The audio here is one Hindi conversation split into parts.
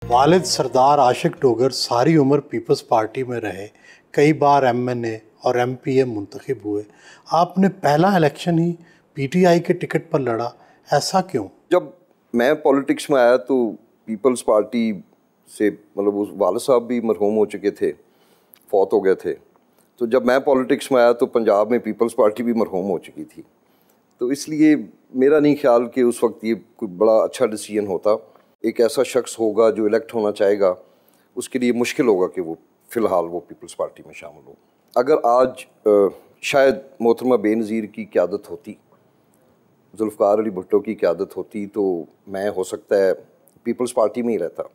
वालिद सरदार आशिक डोगर सारी उम्र पीपल्स पार्टी में रहे, कई बार एमएनए और एमपीए मुंतखब हुए। आपने पहला इलेक्शन ही पीटीआई के टिकट पर लड़ा, ऐसा क्यों? जब मैं पॉलिटिक्स में आया तो पीपल्स पार्टी से मतलब उस वालिद साहब भी मरहूम हो चुके थे, फौत हो गए थे। तो जब मैं पॉलिटिक्स में आया तो पंजाब में पीपल्स पार्टी भी मरहूम हो चुकी थी। तो इसलिए मेरा नहीं ख्याल कि उस वक्त ये कोई बड़ा अच्छा डिसीजन होता। एक ऐसा शख्स होगा जो इलेक्ट होना चाहेगा, उसके लिए मुश्किल होगा कि वो फ़िलहाल वो पीपल्स पार्टी में शामिल हो। अगर आज शायद मोहतरमा बेनज़ीर की क़यादत होती, जुल्फ़िकार अली भुट्टो की क़यादत होती, तो मैं हो सकता है पीपल्स पार्टी में ही रहता।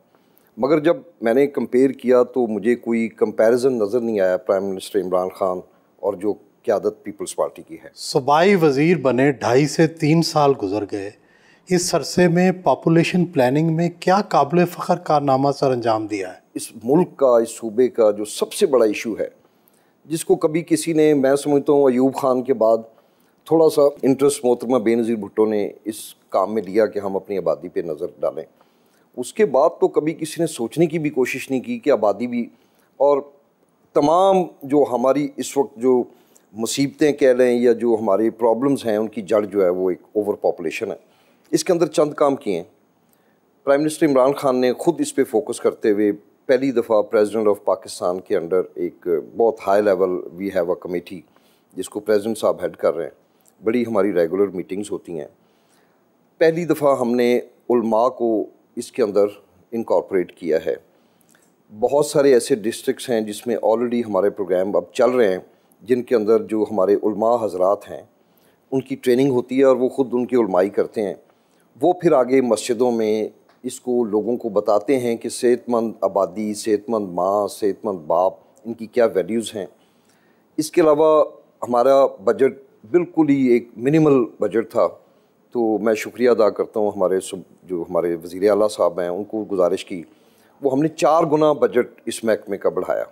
मगर जब मैंने कंपेयर किया तो मुझे कोई कंपैरिजन नज़र नहीं आया प्राइम मिनिस्टर इमरान खान और जो क़यादत पीपल्स पार्टी की है। सूबाई वज़ीर बने 2.5 से 3 साल गुजर गए। इस अरसे में पॉपुलेशन प्लानिंग में क्या काबिल फ़ख्र कारनामा सर अंजाम दिया है? इस मुल्क का, इस सूबे का जो सबसे बड़ा इशू है, जिसको कभी किसी ने, मैं समझता हूँ अयूब खान के बाद थोड़ा सा इंटरेस्ट मोहतरमा बेनज़ीर भुट्टो ने इस काम में लिया कि हम अपनी आबादी पे नज़र डालें। उसके बाद तो कभी किसी ने सोचने की भी कोशिश नहीं की कि आबादी भी और तमाम जो हमारी इस वक्त जो मुसीबतें कह लें या जो हमारे प्रॉब्लम्स हैं, उनकी जड़ जो है वो एक ओवर पॉपुलेशन है। इसके अंदर चंद काम किए हैं। प्राइम मिनिस्टर इमरान खान ने ख़ुद इस पे फोकस करते हुए पहली दफ़ा प्रेसिडेंट ऑफ पाकिस्तान के अंडर एक बहुत high level we have a committee, जिसको प्रेसिडेंट साहब हेड कर रहे हैं, बड़ी हमारी रेगुलर मीटिंग्स होती हैं। पहली दफ़ा हमने उलमा को इसके अंदर इनकॉर्पोरेट किया है। बहुत सारे ऐसे डिस्ट्रिक्ट्स हैं जिसमें ऑलरेडी हमारे प्रोग्राम अब चल रहे हैं, जिनके अंदर जो हमारे उलमा हजरात हैं उनकी ट्रेनिंग होती है और वो ख़ुद उनकी उलमाई करते हैं। वो फिर आगे मस्जिदों में इसको लोगों को बताते हैं कि सेहतमंद आबादी, सेहतमंद माँ, सेहतमंद बाप, इनकी क्या वैल्यूज़ हैं। इसके अलावा हमारा बजट बिल्कुल ही एक मिनिमल बजट था। तो मैं शुक्रिया अदा करता हूँ हमारे जो हमारे वज़ीर आला साहब हैं, उनको गुजारिश की, वो हमने 4 गुना बजट इस महकमे का बढ़ाया।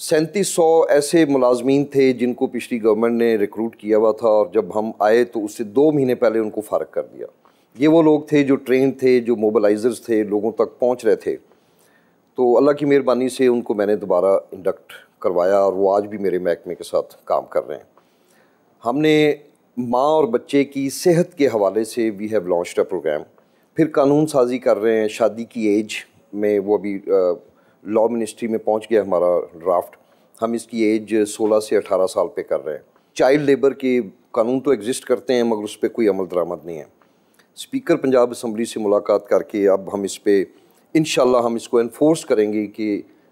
3700 ऐसे मुलाजमीन थे जिनको पिछली गवर्नमेंट ने रिक्रूट किया हुआ था, और जब हम आए तो उससे 2 महीने पहले उनको फ़ारग कर दिया। ये वो लोग थे जो ट्रेन थे, जो मोबिलाइज़र्स थे, लोगों तक पहुँच रहे थे। तो अल्लाह की मेहरबानी से उनको मैंने दोबारा इंडक्ट करवाया और वो आज भी मेरे महकमे के साथ काम कर रहे हैं। हमने माँ और बच्चे की सेहत के हवाले से we have launched a program. फिर कानून साजी कर रहे हैं शादी की एज में, वो अभी लॉ मिनिस्ट्री में पहुंच गया हमारा ड्राफ्ट। हम इसकी एज 16 से 18 साल पे कर रहे हैं। चाइल्ड लेबर के कानून तो एग्जिस्ट करते हैं मगर उस पर कोई अमल दरामद नहीं है। स्पीकर पंजाब असम्बली से मुलाकात करके अब हम इस पे इंशाल्लाह हम इसको इन्फोर्स करेंगे कि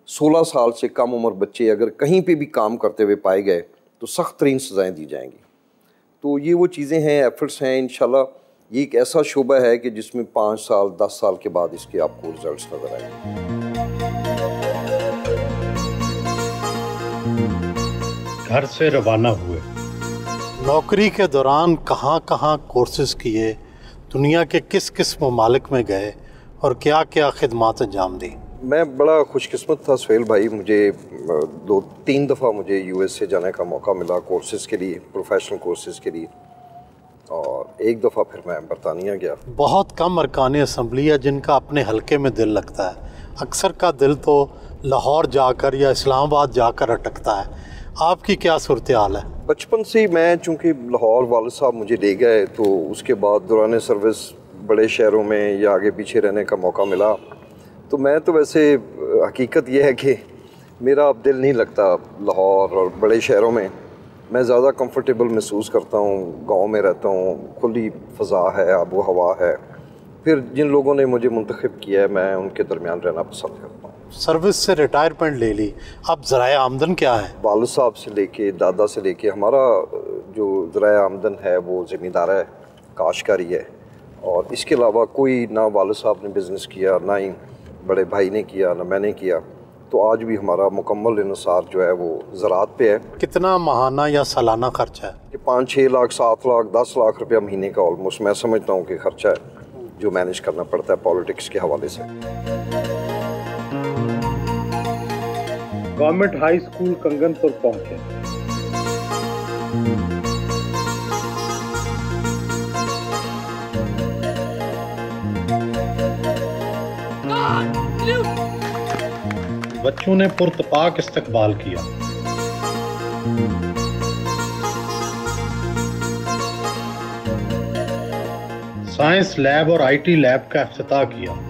16 साल से कम उम्र बच्चे अगर कहीं पे भी काम करते हुए पाए गए तो सख्त तरीन सज़ाएँ दी जाएंगी। तो ये वो चीज़ें हैं, एफर्ट्स हैं। इंशाल्लाह ये एक ऐसा शोबा है कि जिसमें 5 साल 10 साल के बाद इसके आपको रिजल्ट्स नज़र आएंगे। घर से रवाना हुए, नौकरी के दौरान कहाँ कहाँ कोर्सेज़ किए, दुनिया के किस किस ममालिक में गए और क्या क्या खिदमात अंजाम दी? मैं बड़ा खुशकिस्मत था सुहेल भाई, मुझे 2-3 दफ़ा मुझे यूएस से जाने का मौका मिला कोर्सेज़ के लिए, प्रोफेशनल कोर्सेज़ के लिए, और एक दफ़ा फिर मैं बरतानिया गया। बहुत कम अरकान असम्बली है जिनका अपने हलके में दिल लगता है। अक्सर का दिल तो लाहौर जाकर या इस्लामाबाद जाकर अटकता है। आपकी क्या सूरत हाल है? बचपन से ही मैं, चूँकि लाहौर वालिद साहब मुझे ले गए, तो उसके बाद दौरान सर्विस बड़े शहरों में या आगे पीछे रहने का मौका मिला। तो मैं तो वैसे हकीकत यह है कि मेरा अब दिल नहीं लगता लाहौर और बड़े शहरों में। मैं ज़्यादा कंफर्टेबल महसूस करता हूँ, गांव में रहता हूँ, खुली फ़ज़ा है, आबो हवा है। फिर जिन लोगों ने मुझे मुंतखब किया है, मैं उनके दरमियान रहना पसंद करता हूँ। सर्विस से रिटायरमेंट ले ली, अब ज़राए आमदन क्या है? वालिद साहब से लेके, दादा से लेके हमारा जो ज़राए आमदन है वो ज़मींदार है, काश्तकारी है, और इसके अलावा कोई ना वालिद साहब ने बिज़नेस किया, ना ही बड़े भाई ने किया, ना मैंने किया। तो आज भी हमारा मुकम्मल इन्हिसार जो है वो ज़राअत पे है। कितना माहाना या सालाना खर्चा है? कि 5-6 लाख, 7 लाख, 10 लाख रुपया महीने का ऑलमोस्ट मैं समझता हूँ कि खर्चा है जो मैनेज करना पड़ता है पॉलिटिक्स के हवाले से। गवर्नमेंट हाई स्कूल कंगनपुर पहुँचे। बच्चों ने पुरतपाक इस्तकबाल किया। साइंस लैब और आईटी लैब का इफ्तिताह किया।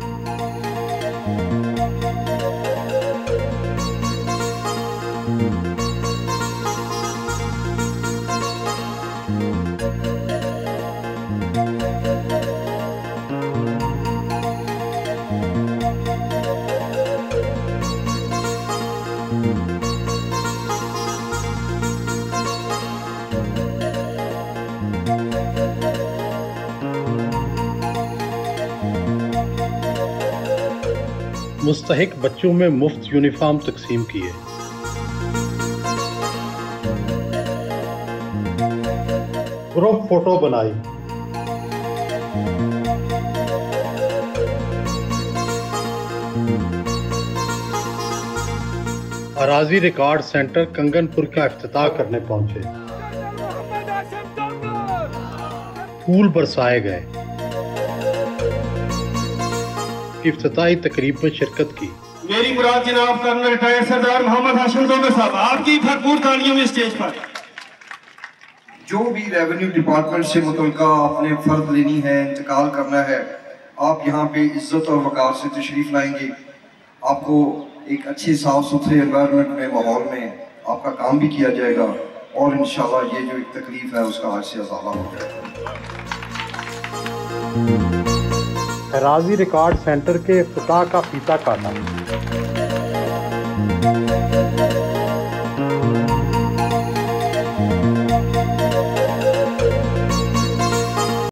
मुस्तहिक बच्चों में मुफ्त यूनिफॉर्म तकसीम किए। ग्रुप फोटो बनाई। अराजी रिकॉर्ड सेंटर कंगनपुर का इफ्तिताह करने पहुंचे। फूल बरसाए गए। इफ्तिताही तकरीब में शिरकत की। मेरी मुराद जनाब कर्नल रिटायर्ड सरदार मोहम्मद हाशिम डोगर साहब, आपकी भरपूर तालियों में स्टेज पर। जो भी रेवेन्यू डिपार्टमेंट से मुतल्लिका आपने फर्द लेनी है, इंतकाल करना है, आप यहाँ पे इज्जत और वक़ार से तशरीफ़ लाएंगे। आपको एक अच्छे साफ सुथरे एनवायरनमेंट में, माहौल में आपका काम भी किया जाएगा और इंशाल्लाह ये जो एक तकलीफ है उसका आज से अज़ाला हो जाएगा। अराजी रिकॉर्ड सेंटर के इफ्तिताह का फीता काटा।